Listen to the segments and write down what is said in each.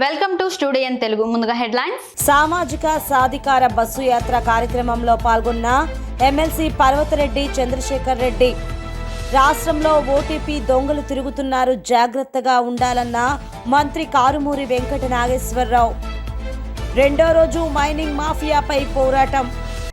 Welcome to studio in Telugu. ముందుగా headlines. సామాజిక సాధికార బస్సు యాత్ర కార్యక్రమంలో పాల్గొన్న ఎమ్మెల్సీ పర్వతరెడ్డి చంద్రశేఖర్ రెడ్డి. రాష్ట్రంలో ఓటీపీ దొంగలు తిరుగుతున్నారు, జాగ్రత్తగా ఉండాలన్న మంత్రి కారుమూరి వెంకట నాగేశ్వరరావు. రెండో రోజు మైనింగ్ మాఫియాపై పోరాటం.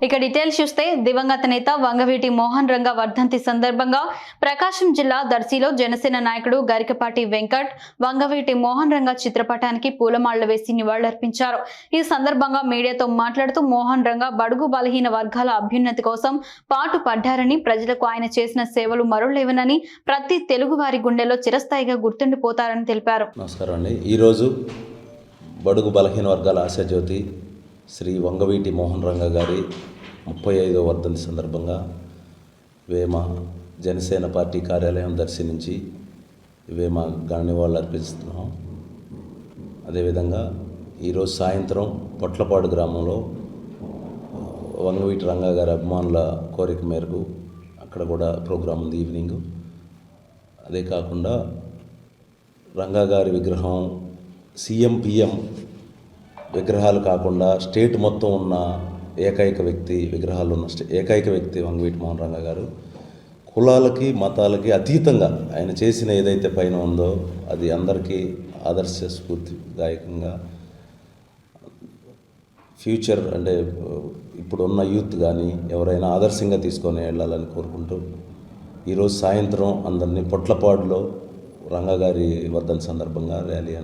ఇక డీటెయిల్స్ చూస్తే, దివంగత నేత వంగవీటి మోహన్ రంగ వర్ధంతి సందర్భంగా ప్రకాశం జిల్లా దర్శిలో జనసేన నాయకుడు గరికపాటి వెంకట్ వంగవీటి మోహన్ రంగ చిత్రపటానికి పూలమాలలు వేసి నివాళులర్పించారు. ఈ సందర్భంగా మీడియాతో మాట్లాడుతూ మోహన్ రంగ బడుగు బలహీన వర్గాల అభ్యున్నతి కోసం పాటు పడ్డారని, ప్రజలకు ఆయన చేసిన సేవలు మరులేవనని, ప్రతి తెలుగు వారి గుండెలో చిరస్థాయిగా గుర్తుండిపోతారని తెలిపారు. నమస్కారం అండి. ఈరోజు బడుగు బలహీన వర్గాల ఆశాజ్యోతి శ్రీ వంగవీటి మోహన్ రంగ గారి 35వ వర్ధంతి సందర్భంగా వేమ జనసేన పార్టీ కార్యాలయం దర్శి నుంచి వేమ నివాళులు అర్పిస్తున్నాం. అదేవిధంగా ఈరోజు సాయంత్రం పొట్లపాడు గ్రామంలో వంగవీటి రంగ గారి అభిమానుల కోరిక మేరకు అక్కడ కూడా ప్రోగ్రాం ఉంది ఈవినింగ్. అదే కాకుండా రంగా గారి విగ్రహం సీఎం పిఎం విగ్రహాలు కాకుండా స్టేట్ మొత్తం ఉన్న ఏకైక వ్యక్తి వంగవీటి మోహన్ రంగ గారు. కులాలకి మతాలకి అతీతంగా ఆయన చేసిన ఏదైతే పైన ఉందో అది అందరికీ ఆదర్శ స్ఫూర్తిదాయకంగా ఫ్యూచర్ అంటే ఇప్పుడున్న యూత్ కానీ ఎవరైనా ఆదర్శంగా తీసుకొని వెళ్ళాలని కోరుకుంటూ ఈరోజు సాయంత్రం అందరినీ పొట్లపాడులో రంగగారి వర్ధంతి సందర్భంగా ర్యాలీ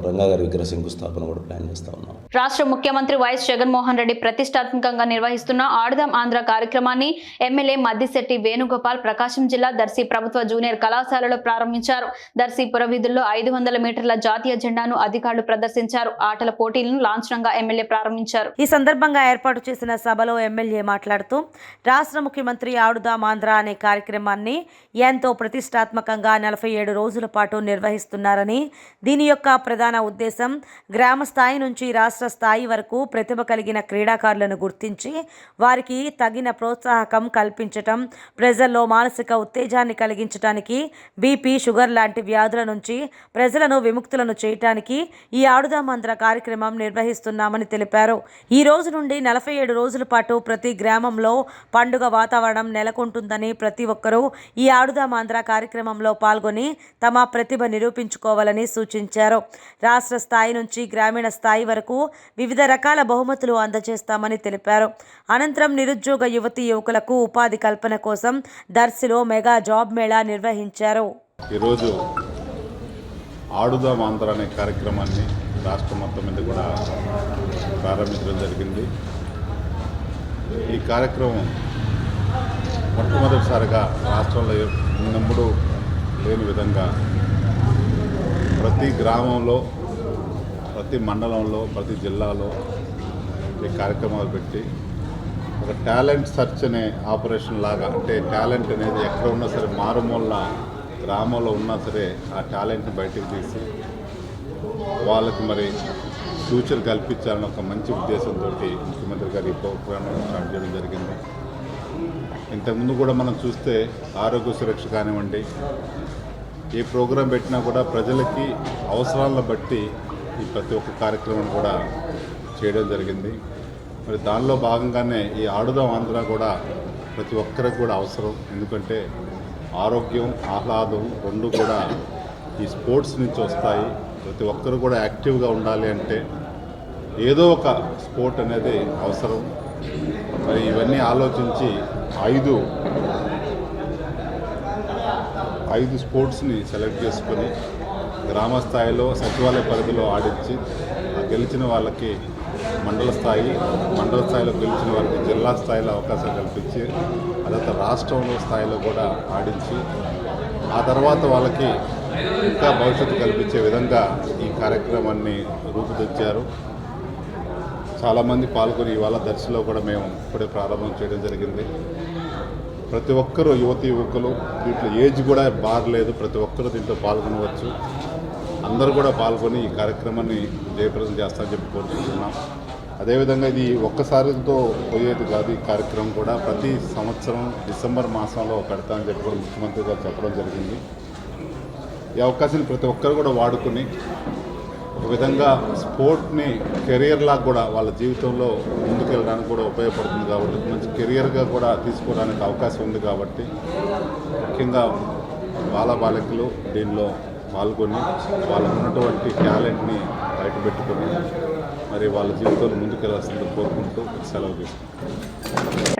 రంగా గారి విగ్రహ శంకుస్థాపన కూడా ప్లాన్ చేస్తా ఉన్నాం. రాష్ట్ర ముఖ్యమంత్రి వైఎస్ జగన్మోహన్ రెడ్డి ప్రతిష్టాత్మకంగా నిర్వహిస్తున్న ఆడుదాం ఆంధ్ర కార్యక్రమాన్ని ఎమ్మెల్యే మద్దిశెట్టి వేణుగోపాల్ ప్రకాశం జిల్లా దర్శి ప్రభుత్వ జూనియర్ కళాశాలలో ప్రారంభించారు. దర్శి పురవీధుల్లో 500 మీటర్ల జాతీయ జెండాను అధికారులు ప్రదర్శించారు. ఆటల పోటీలను లాంఛనంగా ఎమ్మెల్యే ప్రారంభించారు. ఈ సందర్భంగా ఏర్పాటు చేసిన సభలో ఎమ్మెల్యే మాట్లాడుతూ రాష్ట్ర ముఖ్యమంత్రి ఆడుదాం ఆంధ్ర అనే కార్యక్రమాన్ని ఎంతో ప్రతిష్టాత్మకంగా 47 రోజుల పాటు నిర్వహిస్తున్నారని, దీని యొక్క ప్రధాన ఉద్దేశం గ్రామ స్థాయి నుంచి రాష్ట్ర స్థాయి వరకు ప్రతిభ కలిగిన క్రీడాకారులను గుర్తించి వారికి తగిన ప్రోత్సాహకం కల్పించటం, ప్రజల్లో మానసిక ఉత్తేజాన్ని కలిగించడానికి, బీపీ షుగర్ లాంటి వ్యాధుల నుంచి ప్రజలను విముక్తులను చేయటానికి ఈ ఆడుదాం ఆంధ్ర కార్యక్రమం నిర్వహిస్తున్నామని తెలిపారు. ఈ రోజు నుండి 47 రోజుల పాటు ప్రతి గ్రామంలో పండుగ వాతావరణం నెలకొంటుందని, ప్రతి ఒక్కరూ ఈ ఆడుదాం ఆంధ్ర కార్యక్రమంలో పాల్గొని తమ ప్రతిభ నిరూపించుకోవాలని సూచించారు. రాష్ట్ర స్థాయి నుంచి గ్రామీణ స్థాయి వరకు వివిధ రకాల బహుమతులు అందజేస్తామని తెలిపారు. అనంతరం నిరుద్యోగ యువతీ యువకులకు ఉపాధి కల్పన కోసం దర్శిలో మెగా జాబ్ మేళా నిర్వహించారు. ఈరోజు ఆడుదాం ఆంధ్ర అనే కార్యక్రమాన్ని రాష్ట్రం మొత్తం మీద కూడా ప్రారంభించడం జరిగింది. ఈ కార్యక్రమం మొట్టమొదటిసారిగా రాష్ట్రంలో ఎన్నడూ లేని విధంగా ప్రతి గ్రామంలో, ప్రతి మండలంలో, ప్రతి జిల్లాలో ఈ కార్యక్రమాలు పెట్టి ఒక టాలెంట్ సర్చ్ అనే ఆపరేషన్ లాగా, అంటే టాలెంట్ అనేది ఎక్కడ ఉన్నా సరే, మారుమూల గ్రామంలో ఉన్నా సరే ఆ టాలెంట్ని బయటకు తీసి వాళ్ళకి మరి ఫ్యూచర్ కల్పించాలని ఒక మంచి ఉద్దేశంతో ముఖ్యమంత్రి గారు ఈ ప్రోగ్రాం స్టార్ట్ చేయడం జరిగింది. ఇంతకుముందు కూడా మనం చూస్తే ఆరోగ్య సురక్ష కానివ్వండి, ఏ ప్రోగ్రాం పెట్టినా కూడా ప్రజలకి అవసరాలను బట్టి ఈ ప్రతి ఒక్క కార్యక్రమం కూడా చేయడం జరిగింది. మరి దానిలో భాగంగానే ఈ ఆడుదాం ఆంధ్ర కూడా ప్రతి ఒక్కరికి కూడా అవసరం. ఎందుకంటే ఆరోగ్యం, ఆహ్లాదం రెండు కూడా ఈ స్పోర్ట్స్ నుంచి వస్తాయి. ప్రతి ఒక్కరు కూడా యాక్టివ్గా ఉండాలి అంటే ఏదో ఒక స్పోర్ట్ అనేది అవసరం. మరి ఇవన్నీ ఆలోచించి ఐదు స్పోర్ట్స్ని సెలెక్ట్ చేసుకొని గ్రామ స్థాయిలో సచివాలయ పరిధిలో ఆడించి గెలిచిన వాళ్ళకి మండల స్థాయిలో గెలిచిన వాళ్ళకి జిల్లా స్థాయిలో అవకాశం కల్పించి, అదంతా రాష్ట్రంలో స్థాయిలో కూడా ఆడించి ఆ తర్వాత వాళ్ళకి ఇంకా భవిష్యత్తు కల్పించే విధంగా ఈ కార్యక్రమాన్ని రూపుదిద్దారు. చాలామంది పాల్గొని ఇవాళ దర్శిలో కూడా మేము ఇప్పుడే ప్రారంభం చేయడం జరిగింది. ప్రతి ఒక్కరూ యువతీ యువకులు, దీంట్లో ఏజ్ కూడా బార్ లేదు, ప్రతి ఒక్కరూ దీంట్లో పాల్గొనవచ్చు. అందరూ కూడా పాల్గొని ఈ కార్యక్రమాన్ని జయప్రదం చేస్తామని చెప్పి కోరుకుంటున్నాం. అదేవిధంగా ఇది ఒక్కసారితో పోయేది కాదు. ఈ కార్యక్రమం కూడా ప్రతి సంవత్సరం డిసెంబర్ మాసంలో పెడతామని చెప్పి కూడా ముఖ్యమంత్రి గారు చెప్పడం జరిగింది. ఈ అవకాశాన్ని ప్రతి ఒక్కరు కూడా వాడుకొని విధంగా స్పోర్ట్ని కెరియర్లా కూడా వాళ్ళ జీవితంలో ముందుకెళ్ళడానికి కూడా ఉపయోగపడుతుంది కాబట్టి మంచి కెరియర్గా కూడా తీసుకోవడానికి అవకాశం ఉంది కాబట్టి ముఖ్యంగా బాలబాలికలు దీనిలో పాల్గొని వాళ్ళకు ఉన్నటువంటి టాలెంట్ని బయటపెట్టుకొని మరి వాళ్ళ జీవితంలో ముందుకెళ్లాల్సిందో కోరుకుంటూ సెలవు తీసుకుంటాం.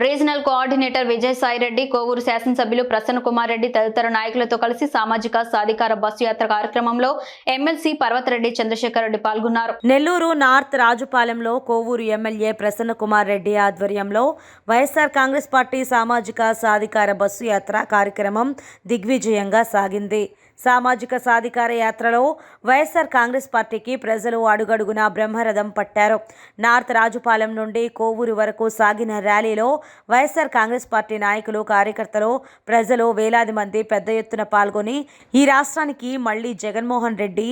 రీజనల్ కోఆర్డినేటర్ విజయసాయిరెడ్డి, కోవూరు శాసనసభ్యులు ప్రసన్న కుమార్ రెడ్డి తదితర నాయకులతో కలిసి సామాజిక సాధికార బస్సు యాత్ర కార్యక్రమంలో ఎమ్మెల్సీ పర్వతరెడ్డి చంద్రశేఖర్ రెడ్డి పాల్గొన్నారు. నెల్లూరు నార్త్ రాజుపాలెంలో కోవూరు ఎమ్మెల్యే ప్రసన్న కుమార్ రెడ్డి ఆధ్వర్యంలో వైఎస్ఆర్ కాంగ్రెస్ పార్టీ సామాజిక సాధికార బస్సు యాత్ర కార్యక్రమం దిగ్విజయంగా సాగింది. సామాజిక సాధికార యాత్రలో వైఎస్ఆర్ కాంగ్రెస్ పార్టీకి ప్రజలు అడుగడుగునా బ్రహ్మరథం పట్టారు. నార్త్ రాజుపాలెం నుండి కోవూరు వరకు సాగిన ర్యాలీలో వైఎస్ఆర్ కాంగ్రెస్ పార్టీ నాయకులు, కార్యకర్తలు, ప్రజలు వేలాది మంది పెద్ద ఎత్తున పాల్గొని ఈ రాష్ట్రానికి మళ్లీ జగన్మోహన్ రెడ్డి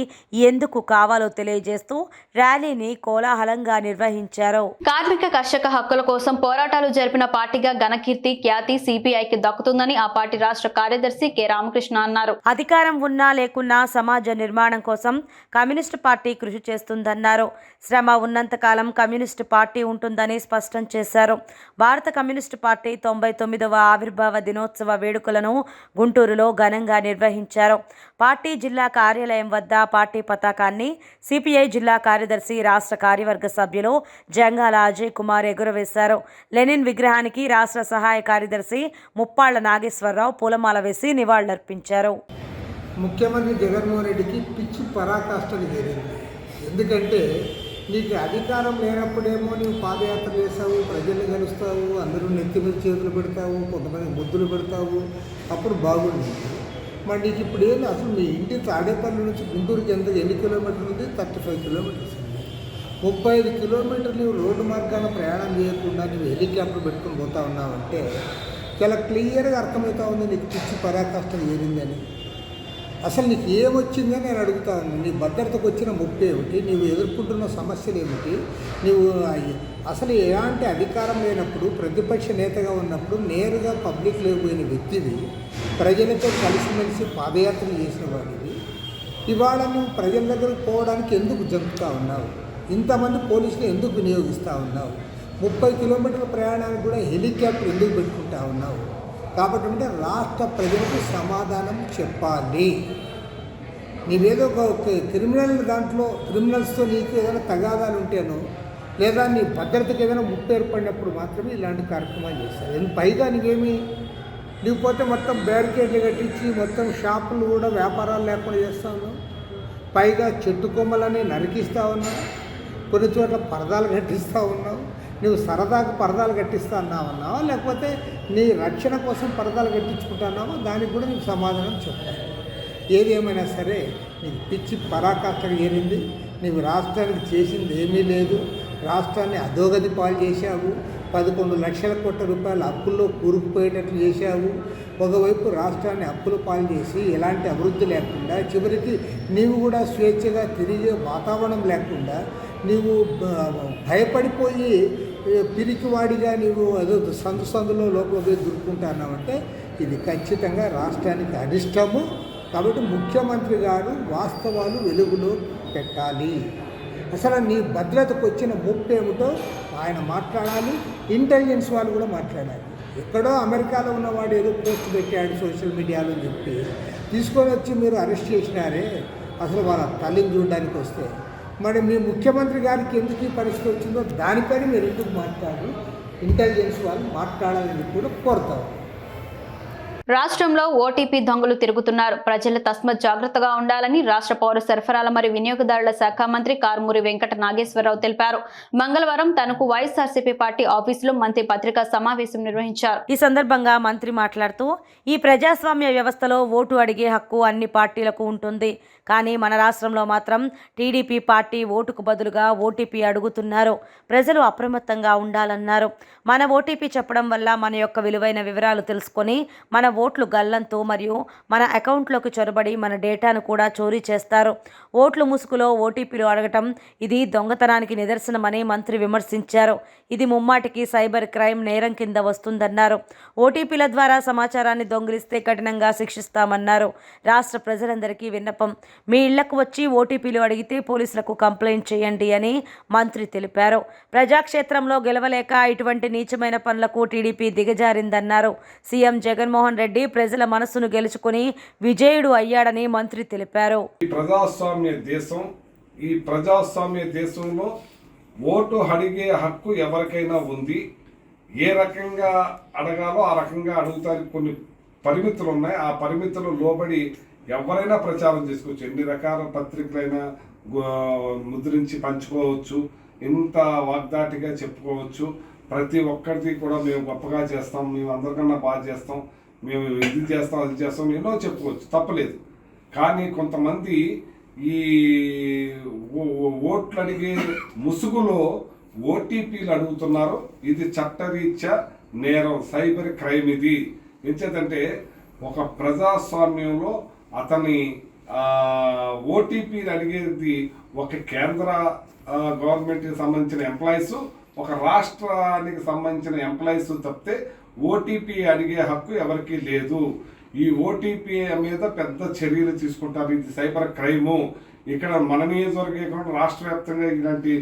ఎందుకు కావాలో తెలియజేస్తూ ర్యాలీని కోలాహలంగా నిర్వహించారు. కార్మిక కర్షక హక్కుల కోసం పోరాటాలు జరిపిన పార్టీగా ఘనకీర్తి, ఖ్యాతి సిపిఐకి దక్కుతుందని ఆ పార్టీ రాష్ట్ర కార్యదర్శి కె రామకృష్ణ అన్నారు. అధికారం ఉన్నా లేకున్నా సమాజ నిర్మాణం కోసం కమ్యూనిస్టు పార్టీ కృషి చేస్తుందన్నారు. శ్రమ ఉన్నంతకాలం కమ్యూనిస్టు పార్టీ ఉంటుందని స్పష్టం చేశారు. భారత కమ్యూనిస్టు పార్టీ 99వ ఆవిర్భావ దినోత్సవ వేడుకలను గుంటూరులో ఘనంగా నిర్వహించారు. పార్టీ జిల్లా కార్యాలయం వద్ద పార్టీ పతాకాన్ని సిపిఐ జిల్లా కార్యదర్శి, రాష్ట్ర కార్యవర్గ సభ్యులు జంగాల అజయ్ కుమార్ ఎగురవేశారు. లెనిన్ విగ్రహానికి రాష్ట్ర సహాయ కార్యదర్శి ముప్పాళ్ల నాగేశ్వరరావు పూలమాల వేసి నివాళులర్పించారు. ముఖ్యమంత్రి జగన్మోహన్ రెడ్డికి పిచ్చి పరాకాష్ఠలు చేరింది. ఎందుకంటే నీకు అధికారం లేనప్పుడేమో నీవు పాదయాత్ర చేస్తావు, ప్రజల్ని కలుస్తావు, అందరూ నెత్తి మీద చేతులు పెడతావు, కొంతమంది ముద్దులు పెడతావు, అప్పుడు బాగుంది. మరి నీకు ఇప్పుడు ఏంది, అసలు మీ ఇంటి తాడేపల్లి నుంచి గుంటూరుకి ఎన్ని కిలోమీటర్లు ఉంది? 35 కిలోమీటర్స్ ఉంది. 35 కిలోమీటర్లు నీవు రోడ్డు మార్గాన ప్రయాణం చేయకుండా నీవు హెలికాప్టర్ పెట్టుకుని పోతా ఉన్నావంటే చాలా క్లియర్గా అర్థమవుతా ఉంది నీకు పిచ్చి పరాకాష్ఠలు చేరిందని. అసలు నీకు ఏమొచ్చిందని నేను అడుగుతా ఉన్నాను. నీ భద్రతకు వచ్చిన ముప్పు ఏమిటి? నీవు ఎదుర్కొంటున్న సమస్యలు ఏమిటి? నీవు అసలు ఎలాంటి అధికారం లేనప్పుడు, ప్రతిపక్ష నేతగా ఉన్నప్పుడు నేరుగా పబ్లిక్లో పోయిన వ్యక్తివి, ప్రజలతో కలిసిమెలిసి పాదయాత్రలు చేసిన వాడివి, ఇవాళ నువ్వు ప్రజల దగ్గరకు పోవడానికి ఎందుకు జంపుతా ఉన్నావు? ఇంతమంది పోలీసులు ఎందుకు వినియోగిస్తూ ఉన్నావు? 30 కిలోమీటర్ల ప్రయాణానికి కూడా హెలికాప్టర్ ఎందుకు పెట్టుకుంటా ఉన్నావు? కాబట్టి అంటే రాష్ట్ర ప్రజలకు సమాధానం చెప్పాలి. నీవేదో ఒక క్రిమినల్ దాంట్లో క్రిమినల్స్తో నీకు ఏదైనా తగాదాలు ఉంటేనో, లేదా నీ భద్రతకు ఏదైనా ముప్పు ఏర్పడినప్పుడు మాత్రమే ఇలాంటి కార్యక్రమాలు చేస్తారు. పైగా నీవేమి లేకపోతే మొత్తం బ్యారికేడ్లు కట్టించి మొత్తం షాపులు కూడా వ్యాపారాలు లేకుండా చేస్తూ ఉన్నావు. పైగా చెట్టు కొమ్మలని నరికిస్తూ ఉన్నావు, కొన్ని చోట్ల పరదాలు కట్టిస్తూ ఉన్నావు. నువ్వు సరదాకు పరదాలు కట్టిస్తా అన్నావా, లేకపోతే నీ రక్షణ కోసం పరదాలు కట్టించుకుంటున్నావో దానికి కూడా నీకు సమాధానం చెప్పాలి. ఏది ఏమైనా సరే నీకు పిచ్చి పరాకాష్ఠకు చేరింది. నీవు రాష్ట్రానికి చేసింది ఏమీ లేదు. రాష్ట్రాన్ని అధోగతి పాలు చేశావు. 11 లక్షల కోట్ల రూపాయల అప్పుల్లో కూరుకుపోయేటట్లు చేశావు. ఒకవైపు రాష్ట్రాన్ని అప్పుల పాలు చేసి ఎలాంటి అభివృద్ధి లేకుండా, చివరికి నీవు కూడా స్వేచ్ఛగా తిరిగే వాతావరణం లేకుండా, నీవు భయపడిపోయి పిరికివాడిగా నీవు అదో సందులో లోపల పోయి దురుకుంటున్నావంటే ఇది ఖచ్చితంగా రాష్ట్రానికి అరిష్టము. కాబట్టి ముఖ్యమంత్రి గారు వాస్తవాలు వెలుగులో పెట్టాలి. అసలు నీ భద్రతకు వచ్చిన ముప్పు ఏమిటో ఆయన మాట్లాడాలి. ఇంటెలిజెన్స్ వాళ్ళు కూడా మాట్లాడాలి. ఎక్కడో అమెరికాలో ఉన్నవాడు ఏదో పోస్ట్ పెట్టాడు సోషల్ మీడియాలో చెప్పి తీసుకొని వచ్చి మీరు అరెస్ట్ చేసినారే, అసలు వాళ్ళ తల్లిని చూడడానికి వస్తే మరి మీ ముఖ్యమంత్రి గారికి ఎందుకు ఈ పరిస్థితి వచ్చిందో దానిపైన మీరు ఎందుకు మాట్లాడారు? ఇంటెలిజెన్స్ వాళ్ళు మాట్లాడాలని కూడా కోరుతారు. రాష్ట్రంలో ఓటీపీ దొంగలు తిరుగుతున్నారు. ప్రజలు తస్మత్ జాగ్రత్తగా ఉండాలని రాష్ట్ర పౌర సరఫరాల మరియు వినియోగదారుల శాఖ మంత్రి కారుమూరి వెంకట నాగేశ్వరరావు తెలిపారు. మంగళవారం తనకు వైఎస్ఆర్సీపీ పార్టీ ఆఫీసులో మంత్రి పత్రికా సమావేశం నిర్వహించారు. ఈ సందర్భంగా మంత్రి మాట్లాడుతూ, ఈ ప్రజాస్వామ్య వ్యవస్థలో ఓటు అడిగే హక్కు అన్ని పార్టీలకు ఉంటుంది. కానీ మన రాష్ట్రంలో మాత్రం టీడీపీ పార్టీ ఓటుకు బదులుగా ఓటీపీ అడుగుతున్నారు. ప్రజలు అప్రమత్తంగా ఉండాలన్నారు. మన ఓటీపీ చెప్పడం వల్ల మన యొక్క విలువైన వివరాలు తెలుసుకొని మన ఓట్లు గల్లంతు మరియు మన అకౌంట్లోకి చొరబడి మన డేటాను కూడా చోరీ చేస్తారు. ఓట్లు ముసుగులో ఓటీపీలు అడగటం ఇది దొంగతనానికి నిదర్శనమని మంత్రి విమర్శించారు. ఇది ముమ్మాటికి సైబర్ క్రైమ్ నేరం కింద వస్తుందన్నారు. ఓటీపీల ద్వారా సమాచారాన్ని దొంగిలిస్తే కఠినంగా శిక్షిస్తామన్నారు. రాష్ట్ర ప్రజలందరికీ విన్నపం, మీ ఇళ్లకు వచ్చి ఓటీపీలు అడిగితే పోలీసులకు కంప్లైంట్ చేయండి అని మంత్రి తెలిపారు. ప్రజాక్షేత్రంలో గెలవలేక ఇటువంటి నీచమైన పనులకు టీడీపీ దిగజారిందన్నారు. సీఎం జగన్మోహన్ రెడ్డి ప్రజల మనస్సును గెలుచుకుని విజయుడు అయ్యాడని మంత్రి తెలిపారు. ఈ ప్రజాస్వామ్య దేశంలో ఓటు అడిగే హక్కు ఎవరికైనా ఉంది. ఏ రకంగా అడగాలో ఆ రకంగా అడుగుతారు. కొన్ని పరిమితులు ఉన్నాయి. ఆ పరిమితులు లోబడి ఎవరైనా ప్రచారం చేసుకోవచ్చు. ఎన్ని రకాల పత్రికలైనా ముద్రించి పంచుకోవచ్చు. ఇంత వాగ్దాటిగా చెప్పుకోవచ్చు. ప్రతి ఒక్కరిది కూడా మేము గొప్పగా చేస్తాం, మేము అందరికన్నా బాగా చేస్తాం, మేము ఇది చేస్తాం, అది చేస్తాం, ఎన్నో చెప్పుకోవచ్చు, తప్పలేదు. కానీ కొంతమంది ఈ ఓట్లు అడిగే ముసుగులో ఓటీపీలు అడుగుతున్నారు. ఇది చట్టరీత్యా నేరం, సైబర్ క్రైమ్. ఇది ఎంచేతంటే ఒక ప్రజాస్వామ్యంలో అతని ఓటీపీలు అడిగేది ఒక కేంద్ర గవర్నమెంట్కి సంబంధించిన ఎంప్లాయీస్, ఒక రాష్ట్రానికి సంబంధించిన ఎంప్లాయీస్ తప్పితే ఓటీపీ అడిగే హక్కు ఎవరికీ లేదు. ఈ ఓటీపీ మీద పెద్ద చర్యలు తీసుకుంటారు. ఇది సైబర్ క్రైము. ఇక్కడ మన నియోజకవర్గం రాష్ట్ర వ్యాప్తంగా ఇలాంటి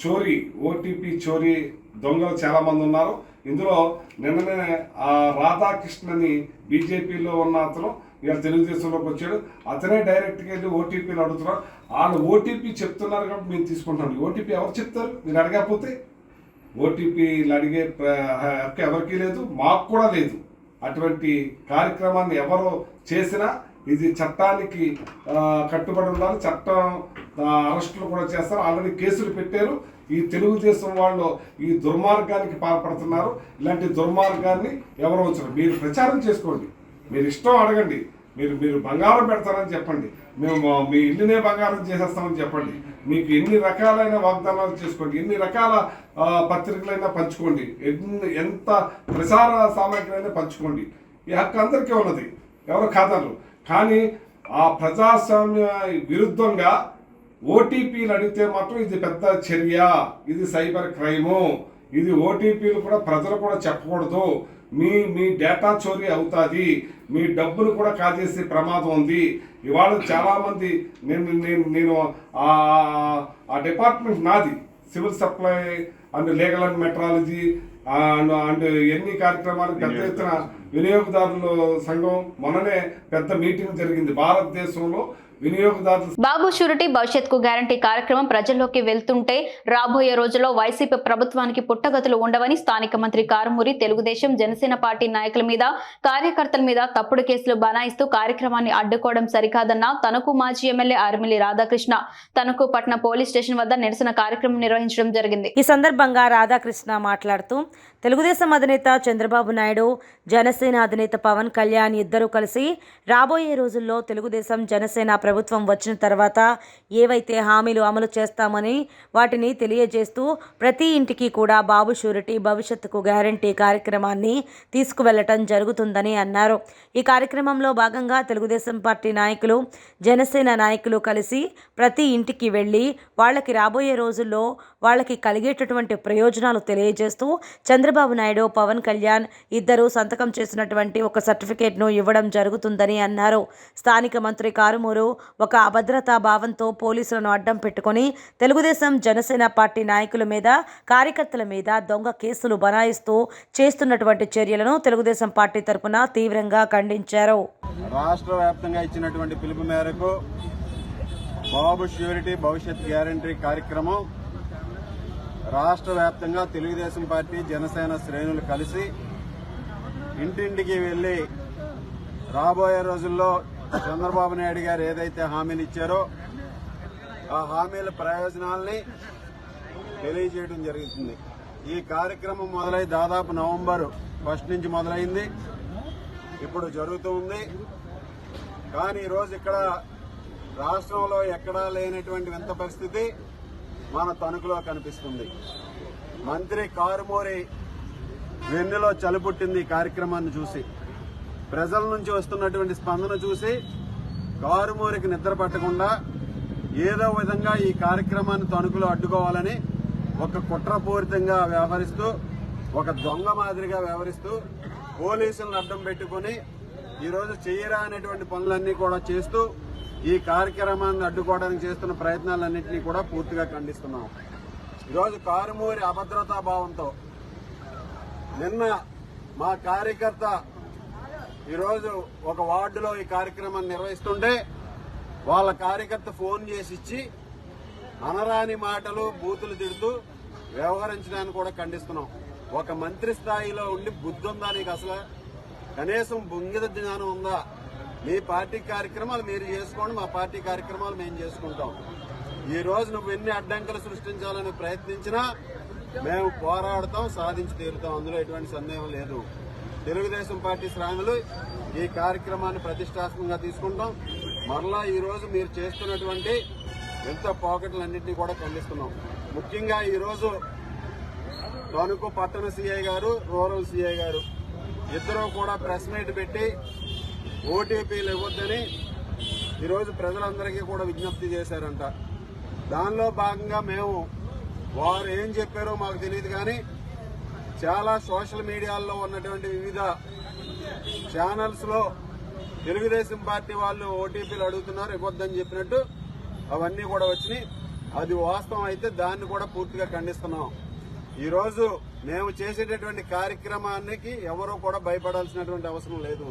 చోరీ, ఓటీపీ చోరీ దొంగలు చాలా మంది ఉన్నారు. ఇందులో నిన్ననే రాధాకృష్ణని బీజేపీలో ఉన్న అతను ఇవాళ తెలుగుదేశంలోకి వచ్చాడు. అతనే డైరెక్ట్గా వెళ్ళి ఓటీపీలు అడుగుతున్నారు. వాళ్ళు ఓటీపీ చెప్తున్నారు కాబట్టి మేము తీసుకుంటాం. ఓటీపీ ఎవరు చెప్తారు? మీరు అడగకపోతే ఓటీపీలు అడిగే హక్కు ఎవరికీ లేదు, మాకు కూడా లేదు. అటువంటి కార్యక్రమాన్ని ఎవరు చేసినా ఇది చట్టానికి కట్టుబడి ఉండాలి. చట్టం అరెస్టులు కూడా చేస్తారు. ఆల్రెడీ కేసులు పెట్టారు. ఈ తెలుగుదేశం వాళ్ళు ఈ దుర్మార్గానికి పాల్పడుతున్నారు. ఇలాంటి దుర్మార్గాన్ని ఎవరు ఉంచరు. మీరు ప్రచారం చేసుకోండి, మీరు ఇష్టం అడగండి. మీరు బంగారం పెడతారని చెప్పండి, మేము మీ ఇల్లునే బంగారం చేసేస్తామని చెప్పండి. మీకు ఎన్ని రకాలైన వాగ్దానాలు చేసుకోండి, ఎన్ని రకాల పత్రికలైనా పంచుకోండి, ఎంత ప్రసార సామాగ్రి అయినా పంచుకోండి. ఈ హక్కు అందరికీ ఉన్నది, ఎవరు కాదనరు. కానీ ఆ ప్రజాస్వామ్య విరుద్ధంగా ఓటీపీలు అడిగితే మాత్రం ఇది పెద్ద చర్య, ఇది సైబర్ క్రైము. ఇది ఓటీపీలు కూడా ప్రజలు కూడా చెప్పకూడదు. మీ డేటా చోరీ అవుతుంది, మీ డబ్బులు కూడా కాజేసే ప్రమాదం ఉంది. ఇవాళ చాలామంది నేను ఆ డిపార్ట్మెంట్ నాది, civil supply and legal and metrology and ఎన్ని కార్యక్రమాలు పెద్ద ఎత్తున వినియోగదారుల సంఘం మొన్ననే పెద్ద మీటింగ్ జరిగింది. భారతదేశంలో వినియోగదారులు బాబు షూరిటీ భవిష్యత్కు గ్యారంటీ కార్యక్రమం ప్రజల్లోకి వెళ్తుంటే రాబోయే రోజుల్లో వైసీపీ ప్రభుత్వానికి పుట్టగతులు ఉండవని స్థానిక మంత్రి కారుమూరి తెలుగుదేశం జనసేన పార్టీ నాయకుల మీద, కార్యకర్తల మీద తప్పుడు కేసులు బనాయిస్తూ కార్యక్రమాన్ని అడ్డుకోవడం సరికాదన్న తణుకు మాజీ ఎమ్మెల్యే ఆర్మిలి రాధాకృష్ణ తణుకు పట్టణ పోలీస్ స్టేషన్ వద్ద నిరసన కార్యక్రమం నిర్వహించడం జరిగింది. ఈ సందర్భంగా రాధాకృష్ణ మాట్లాడుతూ తెలుగుదేశం అధినేత చంద్రబాబు నాయుడు, జనసేన అధినేత పవన్ కళ్యాణ్ ఇద్దరూ కలిసి రాబోయే రోజుల్లో తెలుగుదేశం జనసేన ప్రభుత్వం వచ్చిన తర్వాత ఏవైతే హామీలు అమలు చేస్తామని వాటిని తెలియజేస్తూ ప్రతి ఇంటికి కూడా బాబు షూరిటీ భవిష్యత్తుకు గ్యారంటీ కార్యక్రమాన్ని తీసుకువెళ్లటం జరుగుతుందని అన్నారు. ఈ కార్యక్రమంలో భాగంగా తెలుగుదేశం పార్టీ నాయకులు, జనసేన నాయకులు కలిసి ప్రతి ఇంటికి వెళ్ళి వాళ్ళకి రాబోయే రోజుల్లో వాళ్ళకి కలిగేటటువంటి ప్రయోజనాలు తెలియజేస్తూ చంద్రబాబు నాయుడు, పవన్ కళ్యాణ్ ఇద్దరు సంతకం చేసినటువంటి ఒక సర్టిఫికేట్ను ఇవ్వడం జరుగుతుందని అన్నారు. స్థానిక మంత్రి కారుమూరు ఒక అభద్రతా భావంతో పోలీసులను అడ్డం పెట్టుకొని తెలుగుదేశం జనసేన పార్టీ నాయకుల మీద, కార్యకర్తల మీద దొంగ కేసులు బనాయిస్తూ చేస్తున్నటువంటి చర్యలను తెలుగుదేశం పార్టీ తరపున తీవ్రంగా ఖండించారు. రాష్ట్ర వ్యాప్తంగా ఇచ్చినటువంటి పిలుపు మేరకు బాబు ష్యూరిటీ భవిష్యత్ గ్యారంటీ కార్యక్రమం రాష్ట్ర వ్యాప్తంగా తెలుగుదేశం పార్టీ, జనసేన శ్రేణులు కలిసి ఇంటింటికి వెళ్లి రాబోయే రోజుల్లో చంద్రబాబు నాయుడు గారు ఏదైతే హామీలు ఇచ్చారో ఆ హామీల ప్రయోజనాల్ని తెలియజేయడం జరుగుతుంది. ఈ కార్యక్రమం మొదలై దాదాపు నవంబర్ 1 నుంచి మొదలైంది, ఇప్పుడు జరుగుతుంది. కానీ ఈరోజు ఇక్కడ రాష్ట్రంలో ఎక్కడా లేనటువంటి వింత పరిస్థితి మన తణుకులో కనిపిస్తుంది. మంత్రి కారుమూరి వెన్నెలో చలిపుట్టింది ఈ కార్యక్రమాన్ని చూసి, ప్రజల నుంచి వస్తున్నటువంటి స్పందన చూసి కారుమూరికి నిద్ర పట్టకుండా ఏదో విధంగా ఈ కార్యక్రమాన్ని తణుకులో అడ్డుకోవాలని ఒక కుట్రపూరితంగా వ్యవహరిస్తూ, ఒక దొంగ మాదిరిగా వ్యవహరిస్తూ పోలీసులను అడ్డం పెట్టుకుని ఈరోజు చేయరానటువంటి పనులన్నీ కూడా చేస్తూ ఈ కార్యక్రమాన్ని అడ్డుకోవడానికి చేస్తున్న ప్రయత్నాలన్నింటినీ కూడా పూర్తిగా ఖండిస్తున్నాం. ఈరోజు కారుమూరి అభద్రతా భావంతో నిన్న మా కార్యకర్త ఈరోజు ఒక వార్డులో ఈ కార్యక్రమాన్ని నిర్వహిస్తుంటే వాళ్ళ కార్యకర్త ఫోన్ చేసి ఇచ్చి అనరాని మాటలు బూతులు తిడుతూ వ్యవహరించడానికి కూడా ఖండిస్తున్నాం. ఒక మంత్రి స్థాయిలో ఉండి బుద్ధి ఉందా నీకు? అసలు కనీసం బుంగిద జ్ఞానం ఉందా? మీ పార్టీ కార్యక్రమాలు మీరు చేసుకోండి, మా పార్టీ కార్యక్రమాలు మేము చేసుకుంటాం. ఈ రోజు నువ్వు ఎన్ని అడ్డంకులు సృష్టించాలని ప్రయత్నించినా మేము పోరాడతాం, సాధించి తీరుతాం. అందులో ఎటువంటి సందేహం లేదు. తెలుగుదేశం పార్టీ శ్రేణులు ఈ కార్యక్రమాన్ని ప్రతిష్టాత్మకంగా తీసుకుంటాం. మరలా ఈ రోజు మీరు చేస్తున్నటువంటి ఎంత పాకెట్లన్నింటినీ కూడా ఖండిస్తున్నాం. ముఖ్యంగా ఈరోజు తణుకు పట్టణ సిఐ గారు, రూరల్ సిఐ గారు ఇద్దరూ కూడా ప్రెస్ మీట్ పెట్టి ఓటీపీలు ఇవ్వద్దని ఈరోజు ప్రజలందరికీ కూడా విజ్ఞప్తి చేశారంట. దానిలో భాగంగా మేము వారు ఏం చెప్పారో మాకు తెలియదు, కానీ చాలా సోషల్ మీడియాల్లో ఉన్నటువంటి వివిధ ఛానల్స్ లో తెలుగుదేశం పార్టీ వాళ్ళు ఓటీపీలు అడుగుతున్నారు, ఇవ్వద్దని చెప్పినట్టు అవన్నీ కూడా వచ్చినాయి. అది వాస్తవం అయితే దాన్ని కూడా పూర్తిగా ఖండిస్తున్నాం. ఈరోజు మేము చేసేటటువంటి కార్యక్రమానికి ఎవరూ కూడా భయపడాల్సినటువంటి అవసరం లేదు.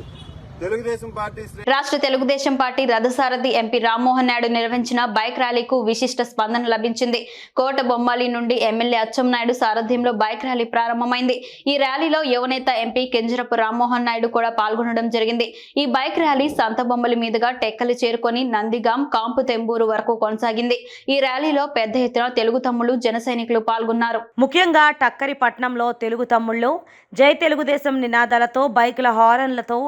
తెలుగుదేశం పార్టీ రాష్ట్ర తెలుగుదేశం పార్టీ రథసారథి ఎంపీ రామ్మోహన్ నాయుడు నిర్వహించిన బైక్ ర్యాలీకు విశిష్ట స్పందన లభించింది. కోట బొమ్మాలి నుండి ఎమ్మెల్యే అచ్చెన్నాయుడు సారథ్యంలో బైక్ ర్యాలీ ప్రారంభమైంది. ఈ ర్యాలీలో యువనేత ఎంపీ కింజరపు రామ్మోహన్ నాయుడు కూడా పాల్గొనడం జరిగింది. ఈ బైక్ ర్యాలీ సంతబొమ్మలి మీదుగా టెక్కలి చేరుకొని నందిగాం, కాంపు తెంబూరు వరకు కొనసాగింది. ఈ ర్యాలీలో పెద్ద ఎత్తున తెలుగు తమ్ముళ్లు, జన సైనికులు పాల్గొన్నారు. ముఖ్యంగా టక్కరి పట్నంలో తెలుగు తమ్ముళ్లు జై తెలుగుదేశం నినాదాలతో బైకుల హారన్లతో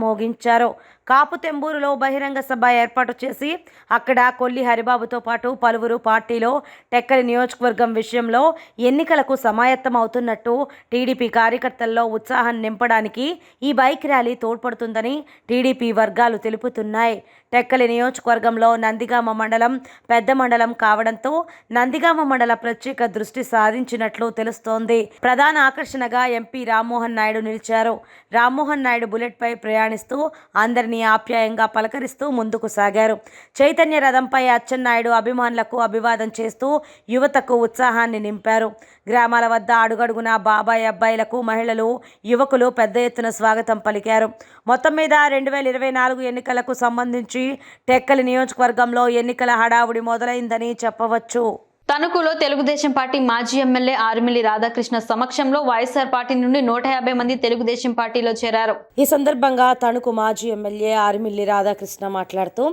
మోగించారు. కాపు తెంబూరులో బహిరంగ సభ ఏర్పాటు చేసి అక్కడ కొల్లి హరిబాబుతో పాటు పలువురు పార్టీలో టెక్కలి నియోజకవర్గం విషయంలో ఎన్నికలకు సమాయత్తం అవుతున్నట్టు టీడీపీ కార్యకర్తల్లో ఉత్సాహం నింపడానికి ఈ బైక్ ర్యాలీ తోడ్పడుతుందని టీడీపీ వర్గాలు తెలుపుతున్నాయి. టెక్కలి నియోజకవర్గంలో నందిగామ మండలం పెద్ద మండలం కావడంతో నందిగామ మండల ప్రత్యేక దృష్టి సాధించినట్లు తెలుస్తోంది. ప్రధాన ఆకర్షణగా ఎంపీ రామ్మోహన్ నాయుడు నిలిచారు. రామ్మోహన్ నాయుడు బుల్లెట్ పై ప్రయాణిస్తూ అందరినీ ఆప్యాయంగా పలకరిస్తూ ముందుకు సాగారు. చైతన్య రథంపై అచ్చెన్నాయుడు అభిమానులకు అభివాదం చేస్తూ యువతకు ఉత్సాహాన్ని నింపారు. గ్రామాల వద్ద అడుగడుగునా బాబాయ్ అబ్బాయిలకు మహిళలు, యువకులు పెద్ద ఎత్తున స్వాగతం పలికారు. మొత్తం మీద 2024 ఎన్నికలకు సంబంధించి టెక్కలి నియోజకవర్గంలో ఎన్నికల హడావుడి మొదలైందని చెప్పవచ్చు. తణుకులో తెలుగుదేశం పార్టీ మాజీ ఎమ్మెల్యే ఆర్మిల్లి రాధాకృష్ణ సమక్షంలో వైఎస్ఆర్ పార్టీ నుండి 150 మంది తెలుగుదేశం పార్టీలో చేరారు. ఈ సందర్భంగా తణుకు మాజీ ఎమ్మెల్యే ఆర్మిల్లి రాధాకృష్ణ మాట్లాడుతూ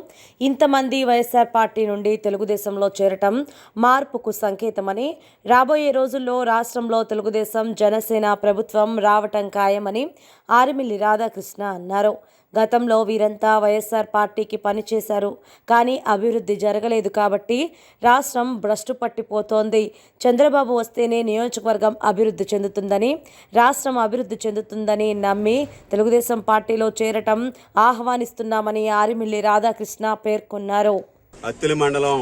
ఇంతమంది వైఎస్ఆర్ పార్టీ నుండి తెలుగుదేశంలో చేరటం మార్పుకు సంకేతమని, రాబోయే రోజుల్లో రాష్ట్రంలో తెలుగుదేశం జనసేన ప్రభుత్వం రావటం ఖాయమని ఆర్మిల్లి రాధాకృష్ణ అన్నారు. గతంలో వీరంతా వైఎస్ఆర్ పార్టీకి పనిచేశారు, కానీ అభివృద్ధి జరగలేదు కాబట్టి రాష్ట్రం భ్రష్టు పట్టిపోతోంది. చంద్రబాబు వస్తేనే నియోజకవర్గం అభివృద్ధి చెందుతుందని, రాష్ట్రం అభివృద్ధి చెందుతుందని నమ్మి తెలుగుదేశం పార్టీలో చేరటం ఆహ్వానిస్తున్నామని ఆరిమిల్లి రాధాకృష్ణ పేర్కొన్నారు. అత్తిలి మండలం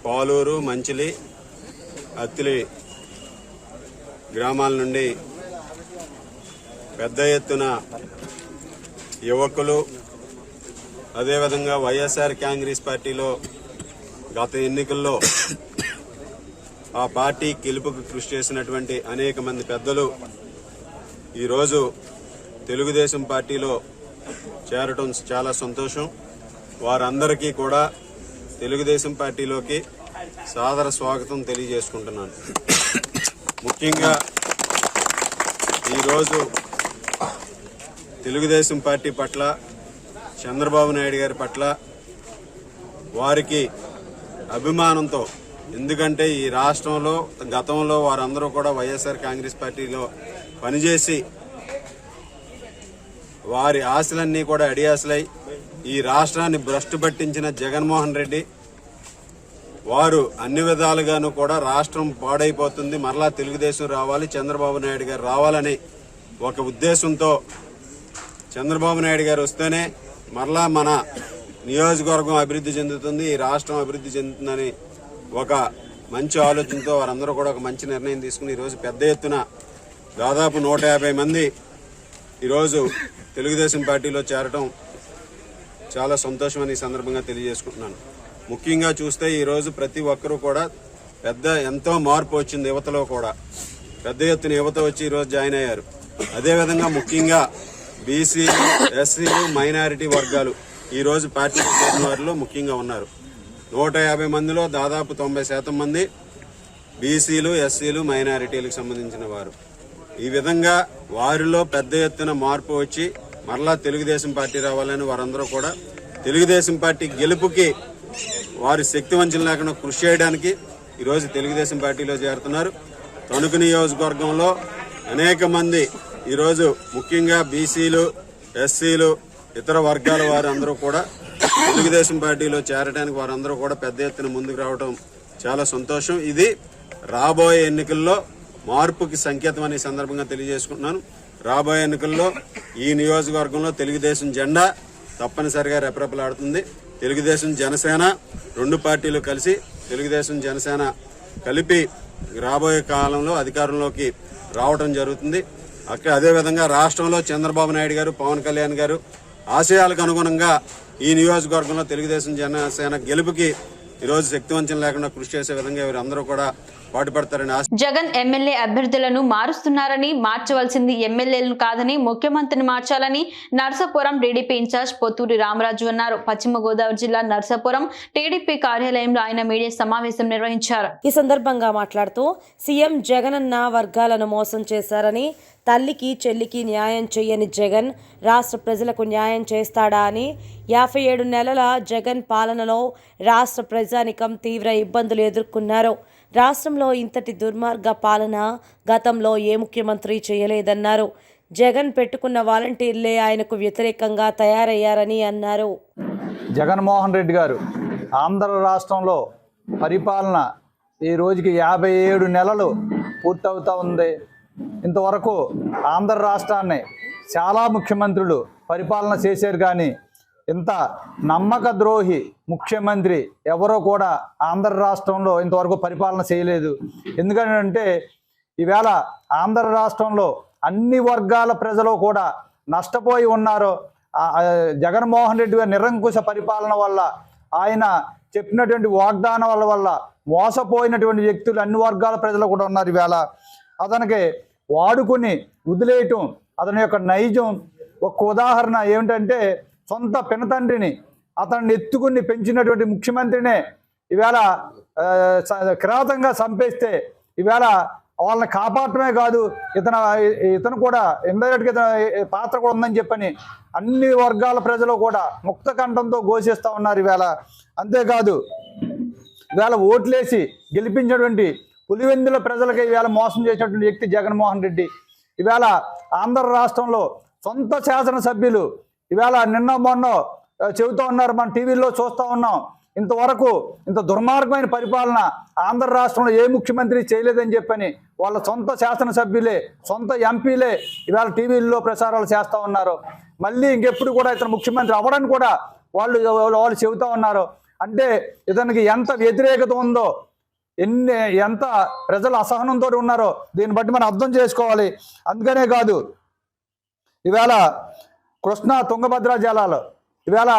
పాలూరు, మంచిలి, అత్తిలి గ్రామాల నుండి పెద్ద ఎత్తున యువకులు, అదేవిధంగా వైఎస్ఆర్ కాంగ్రెస్ పార్టీలో గత ఎన్నికల్లో ఆ పార్టీ గెలుపుకు కృషి చేసినటువంటి అనేక మంది పెద్దలు ఈరోజు తెలుగుదేశం పార్టీలో చేరటం చాలా సంతోషం. వారందరికీ కూడా తెలుగుదేశం పార్టీలోకి సాదర స్వాగతం తెలియజేసుకుంటున్నాను. ముఖ్యంగా ఈరోజు తెలుగుదేశం పార్టీ పట్ల, చంద్రబాబు నాయుడు గారి పట్ల వారికి అభిమానంతో, ఎందుకంటే ఈ రాష్ట్రంలో గతంలో వారందరూ కూడా వైఎస్ఆర్ కాంగ్రెస్ పార్టీలో పనిచేసి వారి ఆశలన్నీ కూడా అడియాసలై ఈ రాష్ట్రాన్ని భ్రష్టు పట్టించిన జగన్మోహన్ రెడ్డి వారు అన్ని విధాలుగాను కూడా రాష్ట్రం పాడైపోతుంది, మరలా తెలుగుదేశం రావాలి, చంద్రబాబు నాయుడు గారు రావాలని ఒక ఉద్దేశంతో చంద్రబాబు నాయుడు గారు వస్తేనే మరలా మన నియోజకవర్గం అభివృద్ధి చెందుతుంది, ఈ రాష్ట్రం అభివృద్ధి చెందుతుందని ఒక మంచి ఆలోచనతో వారందరూ కూడా ఒక మంచి నిర్ణయం తీసుకుని ఈరోజు పెద్ద ఎత్తున దాదాపు 150 మంది ఈరోజు తెలుగుదేశం పార్టీలో చేరటం చాలా సంతోషమని ఈ సందర్భంగా తెలియజేసుకుంటున్నాను. ముఖ్యంగా చూస్తే ఈరోజు ప్రతి ఒక్కరూ కూడా ఎంతో మార్పు వచ్చింది. యువతలో కూడా పెద్ద ఎత్తున యువత వచ్చి ఈరోజు జాయిన్ అయ్యారు. అదేవిధంగా ముఖ్యంగా బీసీలు, ఎస్సీలు, మైనారిటీ వర్గాలు ఈరోజు పార్టీకి చేరిన వారిలో ముఖ్యంగా ఉన్నారు. 150 మందిలో దాదాపు 90% మంది బీసీలు, ఎస్సీలు, మైనారిటీలకు సంబంధించిన వారు. ఈ విధంగా వారిలో పెద్ద ఎత్తున మార్పు వచ్చి మరలా తెలుగుదేశం పార్టీ రావాలని వారందరూ కూడా తెలుగుదేశం పార్టీ గెలుపుకి వారి శక్తి వంచన లేకుండా కృషి చేయడానికి ఈరోజు తెలుగుదేశం పార్టీలో చేరుతున్నారు. తణుకు నియోజకవర్గంలో అనేక మంది ఈరోజు ముఖ్యంగా బీసీలు, ఎస్సీలు, ఇతర వర్గాల వారు అందరూ కూడా తెలుగుదేశం పార్టీలో చేరడానికి వారందరూ కూడా పెద్ద ఎత్తున ముందుకు రావడం చాలా సంతోషం. ఇది రాబోయే ఎన్నికల్లో మార్పుకి సంకేతం అనే సందర్భంగా తెలియజేసుకుంటున్నాను. రాబోయే ఎన్నికల్లో ఈ నియోజకవర్గంలో తెలుగుదేశం జెండా తప్పనిసరిగా రెపరెపలాడుతుంది. తెలుగుదేశం, జనసేన 2 పార్టీలు కలిసి తెలుగుదేశం, జనసేన కలిపి రాబోయే కాలంలో అధికారంలోకి రావడం జరుగుతుంది. అదేవిధంగా రాష్ట్రంలో చంద్రబాబు నాయుడు గారు, పవన్ కళ్యాణ్ గారు ఆశయాలకు అనుగుణంగా ఈ నియోజకవర్గంలో తెలుగుదేశం, జనసేన గెలుపుకి ఈరోజు శక్తివంచన లేకుండా కృషి చేసే విధంగా వీరందరూ కూడా పాటుపడతారని ఆశ. జగన్ ఎమ్మెల్యే అభ్యర్థులను మారుస్తున్నారని, మార్చవలసింది ఎమ్మెల్యేలను కాదని ముఖ్యమంత్రిని మార్చాలని నర్సాపురం టీడీపీ ఇన్ఛార్జ్ పొత్తూరి రామరాజు అన్నారు. పశ్చిమ గోదావరి జిల్లా నర్సాపురం టీడీపీ కార్యాలయంలో ఆయన మీడియా సమావేశం నిర్వహించారు. ఈ సందర్భంగా మాట్లాడుతూ సీఎం జగనన్న వర్గాలను మోసం చేశారని, తల్లికి చెల్లికి న్యాయం చేయని జగన్ రాష్ట్ర ప్రజలకు న్యాయం చేస్తాడా అని 57 నెలల జగన్ పాలనలో రాష్ట్ర ప్రజానికం తీవ్ర ఇబ్బందులు ఎదుర్కొన్నారు. రాష్ట్రంలో ఇంతటి దుర్మార్గ పాలన గతంలో ఏ ముఖ్యమంత్రి చేయలేదన్నారు. జగన్ పెట్టుకున్న వాలంటీర్లే ఆయనకు వ్యతిరేకంగా తయారయ్యారని అన్నారు. జగన్మోహన్ రెడ్డి గారు ఆంధ్ర రాష్ట్రంలో పరిపాలన ఈ రోజుకి 57 నెలలు పూర్తవుతూ ఉంది. ఇంతవరకు ఆంధ్ర రాష్ట్రాన్ని చాలా ముఖ్యమంత్రులు పరిపాలన చేశారు, కానీ ఇంత నమ్మక ద్రోహి ముఖ్యమంత్రి ఎవరో కూడా ఆంధ్ర రాష్ట్రంలో ఇంతవరకు పరిపాలన చేయలేదు. ఎందుకంటే ఈవేళ ఆంధ్ర రాష్ట్రంలో అన్ని వర్గాల ప్రజలు కూడా నష్టపోయి ఉన్నారు. జగన్మోహన్ రెడ్డి గారి నిరంకుశ పరిపాలన వల్ల, ఆయన చెప్పినటువంటి వాగ్దానాల వల్ల మోసపోయినటువంటి వ్యక్తులు అన్ని వర్గాల ప్రజలు కూడా ఉన్నారు. ఈవేళ అతనికి వాడుకుని వదిలేయటం అతని యొక్క నైజం. ఒక ఉదాహరణ ఏమిటంటే, సొంత పినతండ్రిని అతన్ని ఎత్తుకుని పెంచినటువంటి ముఖ్యమంత్రినే ఈవేళ కిరాతంగా చంపేస్తే ఈవేళ వాళ్ళని కాపాడటమే కాదు, ఇతను కూడా ఇండైరెక్ట్గా పాత్ర కూడా ఉందని చెప్పని అన్ని వర్గాల ప్రజలు కూడా ముక్త కంఠంతో ఘోషిస్తూ ఉన్నారు ఈవేళ. అంతేకాదు ఈవేళ ఓట్లేసి గెలిపించినటువంటి పులివెందుల ప్రజలకి ఈవేళ మోసం చేసినటువంటి వ్యక్తి జగన్మోహన్ రెడ్డి. ఈవేళ ఆంధ్ర రాష్ట్రంలో సొంత శాసనసభ్యులు ఈవేళ నిన్న మొన్న చెబుతూ ఉన్నారు, మన టీవీల్లో చూస్తూ ఉన్నాం, ఇంతవరకు ఇంత దుర్మార్గమైన పరిపాలన ఆంధ్ర రాష్ట్రంలో ఏ ముఖ్యమంత్రి చేయలేదని చెప్పని వాళ్ళ సొంత శాసనసభ్యులే, సొంత ఎంపీలే ఇవాళ టీవీల్లో ప్రసారాలు చేస్తూ ఉన్నారు. మళ్ళీ ఇంకెప్పుడు కూడా ఇతను ముఖ్యమంత్రి అవ్వడానికి కూడా వాళ్ళు చెబుతూ ఉన్నారు. అంటే ఇతనికి ఎంత వ్యతిరేకత ఉందో, ఎంత ప్రజలు అసహనంతో ఉన్నారో దీన్ని బట్టి మనం అర్థం చేసుకోవాలి. అందుకనే కాదు, ఈవేళ కృష్ణా తుంగభద్ర జలాలు ఈవేళ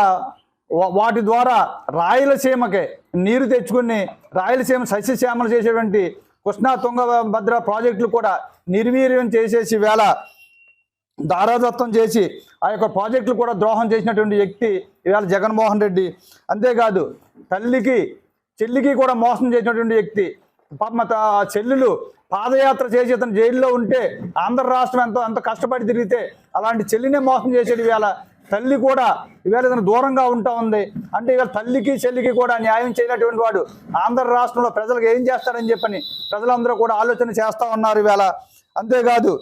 వాటి ద్వారా రాయలసీమకి నీరు తెచ్చుకుని రాయలసీమ సస్యశ్యామలు చేసేటువంటి కృష్ణా తుంగభద్ర ప్రాజెక్టులు కూడా నిర్వీర్యం చేసేసి ఈవేళ దారాదత్తం చేసి ఆ యొక్క ప్రాజెక్టులు కూడా ద్రోహం చేసినటువంటి వ్యక్తి ఈవేళ జగన్మోహన్ రెడ్డి. అంతేకాదు తల్లికి చెల్లికి కూడా మోసం చేసినటువంటి వ్యక్తి. పాపం చెల్లెలు పాదయాత్ర చేసి అతను జైల్లో ఉంటే ఆంధ్ర రాష్ట్రం అంత కష్టపడి తిరిగితే అలాంటి చెల్లినే మోసం చేసేది. ఈవేళ తల్లి కూడా ఈవేళ ఇతను దూరంగా ఉంటా ఉంది. అంటే ఈవేళ తల్లికి చెల్లికి కూడా న్యాయం చేయనటువంటి వాడు ఆంధ్ర రాష్ట్రంలో ప్రజలకు ఏం చేస్తాడని చెప్పని ప్రజలందరూ కూడా ఆలోచన చేస్తూ ఉన్నారు ఈవేళ. అంతేకాదు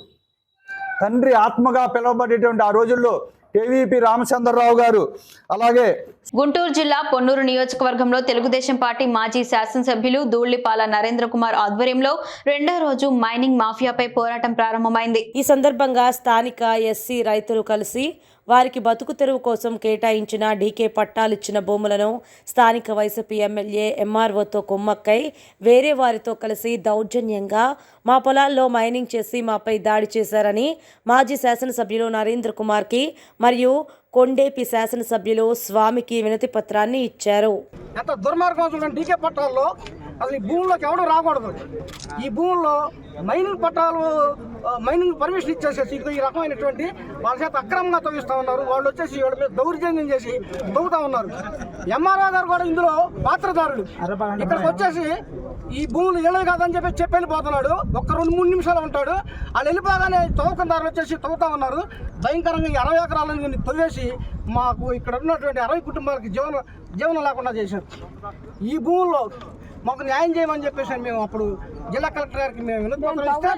తండ్రి ఆత్మగా పిలువబడేటువంటి ఆ రోజుల్లో కేవీపీ రామచంద్రరావు గారు, అలాగే గుంటూరు జిల్లా పొన్నూరు నియోజకవర్గంలో తెలుగుదేశం పార్టీ మాజీ శాసనసభ్యులు ధూళ్లిపాల నరేంద్ర కుమార్ ఆధ్వర్యంలో 2వ రోజు మైనింగ్ మాఫియాపై పోరాటం ప్రారంభమైంది. ఈ సందర్భంగా స్థానిక ఎస్సీ రైతులు కలిసి వారికి బతుకు తెరువు కోసం కేటాయించిన డీకే పట్టాలిచ్చిన భూములను స్థానిక వైసీపీ ఎమ్మెల్యే ఎంఆర్ఓతో కుమ్మక్కై వేరే వారితో కలిసి దౌర్జన్యంగా మా పొలాల్లో మైనింగ్ చేసి మాపై దాడి చేశారని మాజీ శాసనసభ్యులు నరేంద్ర కుమార్కి మరియు కొండేపి శాసనసభ్యులు స్వామికి వినతి పత్రాన్ని ఇచ్చారు. ఎంత దుర్మార్గం చూడండి. డీకే పట్టాల్లో అసలు ఈ భూముల్లోకి ఎవడూ రాకూడదు. ఈ భూముల్లో మైనింగ్ పట్టాలు మైనింగ్ పర్మిషన్ ఇచ్చేసేసి ఈ రకమైనటువంటి వాళ్ళ చేత అక్రమంగా తవ్విస్తూ ఉన్నారు. వాళ్ళు వచ్చేసి వాళ్ళ మీద దౌర్జన్యం చేసి తవ్వుతూ ఉన్నారు. ఎంఆర్ఓ గారు కూడా ఇందులో పాత్రదారుడు. ఇక్కడికి వచ్చేసి ఈ భూములు ఇళ్ళవి కాదని చెప్పి వెళ్ళిపోతున్నాడు. ఒక్క 2-3 నిమిషాలు ఉంటాడు. వాళ్ళు వెళ్ళిపోగానే తవ్వకందారులు వచ్చేసి తవ్వుతూ ఉన్నారు. భయంకరంగా ఈ 60 ఎకరాలను తవ్వేసి మాకు ఇక్కడ ఉన్నటువంటి 60 కుటుంబాలకి జీవనం లేకుండా చేశారు. ఈ భూముల్లో మాకు న్యాయం చేయమని చెప్పేసి మేము అప్పుడు జిల్లా కలెక్టర్ గారికి మేము వినతి పత్రం ఇస్తే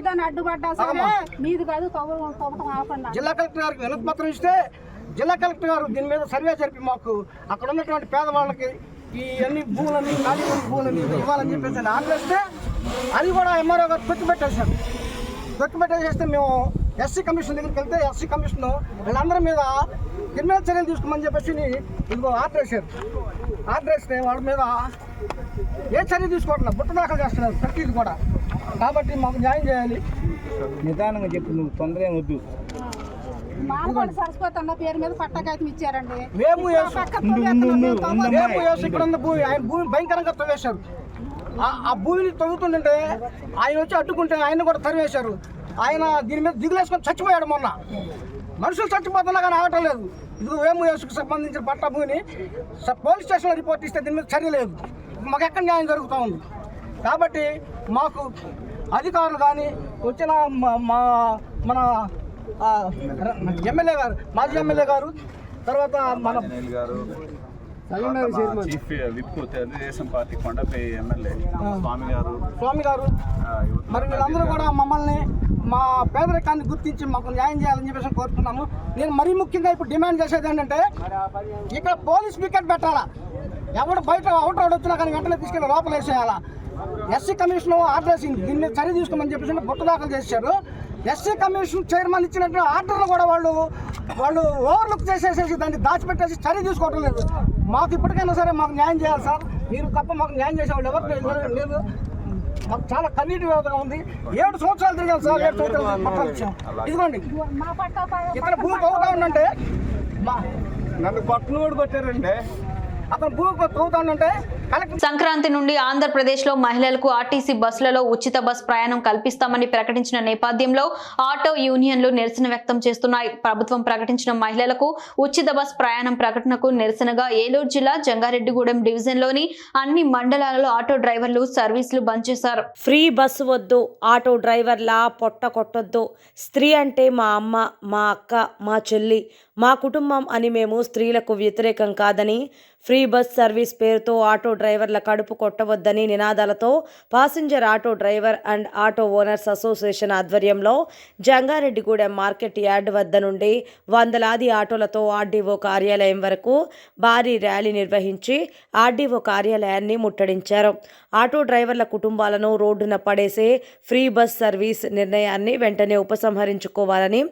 జిల్లా కలెక్టర్ గారికి వినతి పత్రం ఇస్తే జిల్లా కలెక్టర్ గారు దీని మీద సర్వే జరిపి మాకు అక్కడ ఉన్నటువంటి పేదవాళ్ళకి ఈ అన్ని భూములని ఖాళీ భూములని ఇవ్వాలని చెప్పేసి ఆపేస్తే అది కూడా ఎంఆర్ఓ గారు తొక్కిపెట్టేసేస్తే మేము ఎస్సీ కమిషన్ దగ్గరికి వెళ్తే ఎస్సీ కమిషన్ వీళ్ళందరి మీద క్రిమినల్ చర్యలు తీసుకోమని చెప్పేసి ఇదిగో ఆర్డర్ వేసారు. ఆర్డర్ వేస్తే వాళ్ళ మీద ఏ చర్య తీసుకోవట్లేదు, బుట్ట దాఖలు చేస్తున్నారు ప్రతిదీ కూడా. కాబట్టి మాకు న్యాయం చేయాలి. నిదానంగా చెప్పు, నువ్వు తొందర ఏం వద్దు. వేము ఇక్కడ ఉన్న భూమి ఆయన భూమి భయంకరంగా తవ్వేశారు. ఆ భూమిని తవ్వుతుంటే ఆయన వచ్చి అడ్డుకుంటే ఆయన కూడా తరివేశారు. ఆయన దీని మీద దిగులేసుకొని చచ్చిపోయాడు. మొన్న మనుషులు చచ్చిపోతున్నా కానీ ఆగటం లేదు. ఇది వేము యేసుకు సంబంధించిన పట్టా భూమిని పోలీస్ స్టేషన్లో రిపోర్ట్ ఇస్తే దీని మీద చర్య లేదు. మాకు ఎక్కడ న్యాయం జరుగుతూ ఉంది. కాబట్టి మాకు అధికారులు కానీ వచ్చిన మన ఎమ్మెల్యే గారు, మాజీ ఎమ్మెల్యే గారు, తర్వాత మన చీఫ్ విప్ తెలుగుదేశం పార్టీ కొండపై ఎమ్మెల్యే స్వామి గారు మరి వీళ్ళందరూ కూడా మమ్మల్ని మా పేదరికాన్ని గుర్తించి మాకు న్యాయం చేయాలని చెప్పేసి కోరుతున్నాము. నేను మరీ ముఖ్యంగా ఇప్పుడు డిమాండ్ చేసేది ఏంటంటే ఇక్కడ పోలీస్ వికెట్ పెట్టాలా. ఎవడు బయట అవుట్ వచ్చినా కానీ వెంటనే తీసుకెళ్ళి లోపల వేసేయాలా. ఎస్సీ కమిషన్ ఆర్డర్ వేసింది, దీన్ని చర్య తీసుకోమని చెప్పేసి బుట్ట దాఖలు చేశారు. ఎస్సీ కమిషన్ చైర్మన్ ఇచ్చినట్టు ఆర్డర్లు కూడా వాళ్ళు ఓవర్లుక్ చేసేసేసి దాన్ని దాచిపెట్టేసి చర్య తీసుకోవటం లేదు. మాకు ఇప్పటికైనా సరే మాకు న్యాయం చేయాలి సార్. మీరు తప్ప మాకు న్యాయం చేసేవాళ్ళు ఎవరు లేదు. మాకు చాలా కన్నీటి వ్యవస్థగా ఉంది. 7 సంవత్సరాలు తిరిగాం సార్. 7 సంవత్సరాలు పట్టాలు ఇచ్చాం. ఇదిగోండి ఇతర భూమి తవ్వుతా ఉందంటే నన్ను కొట్టను కొట్టారండి. అతను భూమి తవ్వుతా ఉందంటే సంక్రాంతి నుండి ఆంధ్రప్రదేశ్లో మహిళలకు ఆర్టీసీ బస్సులలో ఉచిత బస్ ప్రయాణం కల్పిస్తామని ప్రకటించిన నేపథ్యంలో ఆటో యూనియన్లు నిరసన వ్యక్తం చేస్తున్నాయి. ప్రభుత్వం ప్రకటించిన మహిళలకు ఉచిత బస్ ప్రయాణం ప్రకటనకు నిరసనగా ఏలూరు జిల్లా జంగారెడ్డిగూడెం డివిజన్లోని అన్ని మండలాలలో ఆటో డ్రైవర్లు సర్వీసులు బంద్ చేశారు. ఫ్రీ బస్సు వద్దు, ఆటో డ్రైవర్లా పొట్ట కొట్టొద్దు. స్త్రీ అంటే మా అమ్మ, మా అక్క, మా చెల్లి, మా కుటుంబం అని మేము స్త్రీలకు వ్యతిరేకం కాదని, ఫ్రీ బస్ సర్వీస్ పేరుతో ఆటో డ్రైవర్ల కడుపు కొట్టవద్దని నినాదాలతో passenger auto driver and auto owners association ఆధ్వర్యంలో జంగారెడ్డిగూడెం మార్కెట్ యార్డ్ వద్ద నుండి వందలాది ఆటోలతో ఆర్డీఓ కార్యాలయం వరకు భారీ ర్యాలీ నిర్వహించి ఆర్డీఓ కార్యాలయాన్ని ముట్టడించారు. ఆటో డ్రైవర్ల కుటుంబాలను రోడ్డున పడేసే ఫ్రీ బస్ సర్వీస్ నిర్ణయాన్ని వెంటనే ఉపసంహరించుకోవాలని,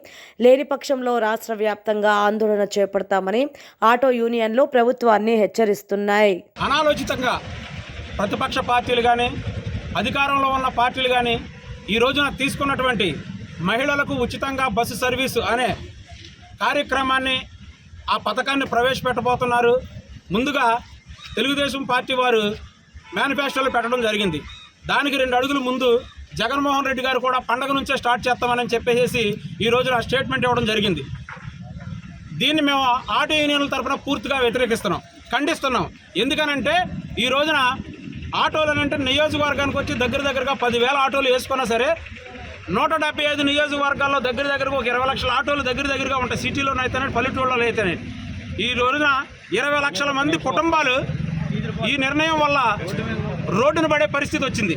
లేని పక్షంలో రాష్ట్ర వ్యాప్తంగా ఆందోళన చేపడతామని ఆటో యూనియన్లు ప్రభుత్వాన్ని హెచ్చరిస్తున్నాయి. అనాలోచితంగా ప్రతిపక్ష పార్టీలు కానీ అధికారంలో ఉన్న పార్టీలు కానీ ఈ రోజున తీసుకున్నటువంటి మహిళలకు ఉచితంగా బస్సు సర్వీసు అనే కార్యక్రమాన్ని, ఆ పథకాన్ని ప్రవేశపెట్టబోతున్నారు. ముందుగా తెలుగుదేశం పార్టీ వారు మేనిఫెస్టోలో పెట్టడం జరిగింది. దానికి 2 అడుగులు ముందు జగన్మోహన్ రెడ్డి గారు కూడా పండగ నుంచే స్టార్ట్ చేస్తామని చెప్పేసి ఈ రోజున స్టేట్మెంట్ ఇవ్వడం జరిగింది. దీన్ని మేము ఆటో యూనియన్ల తరఫున పూర్తిగా వ్యతిరేకిస్తున్నాం, ఖండిస్తున్నాం. ఎందుకనంటే ఈ రోజున ఆటోలనంటే నియోజకవర్గానికి వచ్చి దగ్గరగా 10,000 ఆటోలు వేసుకున్నా సరే 175 నియోజకవర్గాల్లో దగ్గరగా ఒక 20 లక్షల ఆటోలు దగ్గరగా ఉంటాయి. సిటీలోనే అయితేనే, పల్లెటూళ్ళలో అయితేనే. ఈ రోజున 20 లక్షల మంది కుటుంబాలు ఈ నిర్ణయం వల్ల రోడ్డున పడే పరిస్థితి వచ్చింది.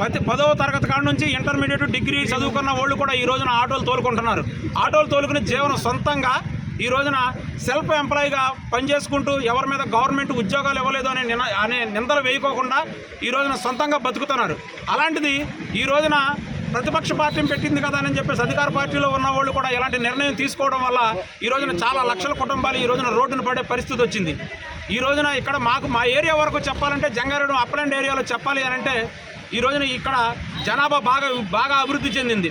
10వ తరగతి కాడ నుంచి ఇంటర్మీడియట్, డిగ్రీ చదువుకున్న వాళ్ళు కూడా ఈ రోజున ఆటోలు తోలుకుంటున్నారు. ఆటోలు తోలుకునే జీవనం సొంతంగా ఈ రోజున సెల్ఫ్ ఎంప్లాయీగా పనిచేసుకుంటూ ఎవరి మీద గవర్నమెంట్ ఉద్యోగాలు ఇవ్వలేదు అనే నిందలు వేయకోకుండా ఈ రోజున సొంతంగా బతుకుతున్నారు. అలాంటిది ఈ రోజున ప్రతిపక్ష పార్టీని పెట్టింది కదా అని చెప్పేసి అధికార పార్టీలో ఉన్న వాళ్ళు కూడా ఇలాంటి నిర్ణయం తీసుకోవడం వల్ల ఈ రోజున చాలా లక్షల కుటుంబాలు ఈ రోజున రోడ్డున పడే పరిస్థితి వచ్చింది. ఈ రోజున ఇక్కడ మా ఏరియా వరకు చెప్పాలంటే జంగారెడ్డి అప్లాండ్ ఏరియాలో చెప్పాలి అని అంటే ఈ రోజున ఇక్కడ జనాభా బాగా అభివృద్ధి చెందింది.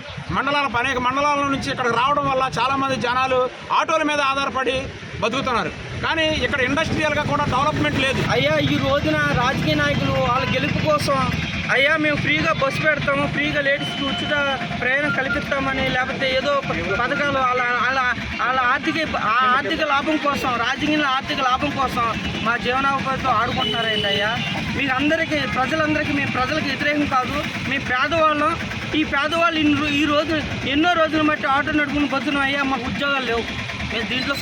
అనేక మండలాల నుంచి ఇక్కడికి రావడం వల్ల చాలామంది జనాలు ఆటోల మీద ఆధారపడి బతుకుతున్నారు. కానీ ఇక్కడ ఇండస్ట్రియల్గా కూడా డెవలప్మెంట్ లేదు. అయ్యా ఈ రోజున రాజకీయ నాయకులు వాళ్ళ గెలుపు కోసం అయ్యా మేము ఫ్రీగా బస్సు పెడతాము, ఫ్రీగా లేడీస్కి ఉచిత ప్రయాణం కల్పిస్తామని, లేకపోతే ఏదో పథకాలు వాళ్ళ ఆర్థిక లాభం కోసం, రాజకీయ ఆర్థిక లాభం కోసం మా జీవనోపాధితో ఆడుకుంటున్నారండి. అయ్యా మీకు అందరికీ ప్రజలందరికీ మేము ప్రజలకు వ్యతిరేకం కాదు, మేము పేదవాళ్ళం. ఈ పేదవాళ్ళు ఎన్నో రోజుల మట్టి ఆటో నడుపుకుని బతున్నాం. అయ్యా మాకు ఉద్యోగాలు లేవు. మేము దీంట్లో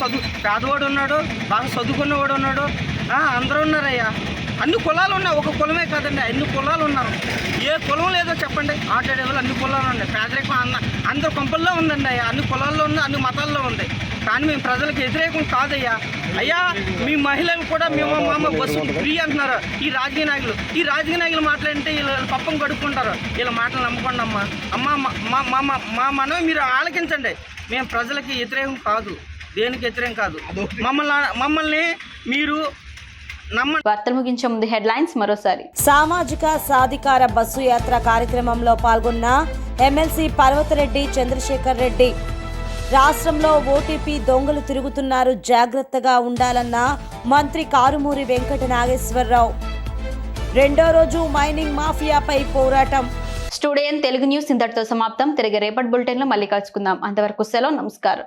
పేదవాడు ఉన్నాడు, బాగా చదువుకున్నవాడు ఉన్నాడు, అందరూ ఉన్నారయ్యా. అన్ని కులాలు ఉన్నాయి, ఒక కులమే కాదండి, అన్ని కులాలు ఉన్నారు. ఏ కులం లేదో చెప్పండి. ఆటో డ్రైవర్లు అన్ని కులాలు ఉన్నాయి. పేదరికం అందరు కొంపల్లో ఉందండి అయ్యా, అన్ని కులాల్లో ఉంది, అన్ని మతాల్లో ఉంది. కానీ మేము ప్రజలకు వ్యతిరేకం కాదయ్యా. అయ్యా మీ మహిళలు కూడా మేము మా బస్సు ఫ్రీ అంటున్నారు ఈ రాజకీయ నాయకులు మాట్లాడితే వీళ్ళు పప్పం కడుక్కుంటారు. వీళ్ళ మాటలు నమ్మకండి మా మనమే మీరు ఆలకించండి. మేము ప్రజలకి వ్యతిరేకం కాదు, దేనికి వ్యతిరేకం కాదు. మమ్మల్ని మీరు వార్తలు ముగించే ముందు హెడ్లైన్స్ మరోసారి. సామాజిక సాధికార బస్సు యాత్ర కార్యక్రమంలో పాల్గొన్న ఎమ్మెల్సీ పర్వతరెడ్డి చంద్రశేఖర్ రెడ్డి. రాష్ట్రంలో ఓటీపీ దొంగలు తిరుగుతున్నారు, జాగ్రత్తగా ఉండాలన్న మంత్రి కారుమూరి వెంకట నాగేశ్వరరావు. రెండో రోజు మైనింగ్ మాఫియాపై పోరాటం. స్టూడియో తెలుగు న్యూస్ ఇంతటితో సమాప్తం. తిరిగి రేపటి బులెటిన్లో మళ్ళీ కలుసుకుందాం. అంతవరకు సెలవు, నమస్కారం.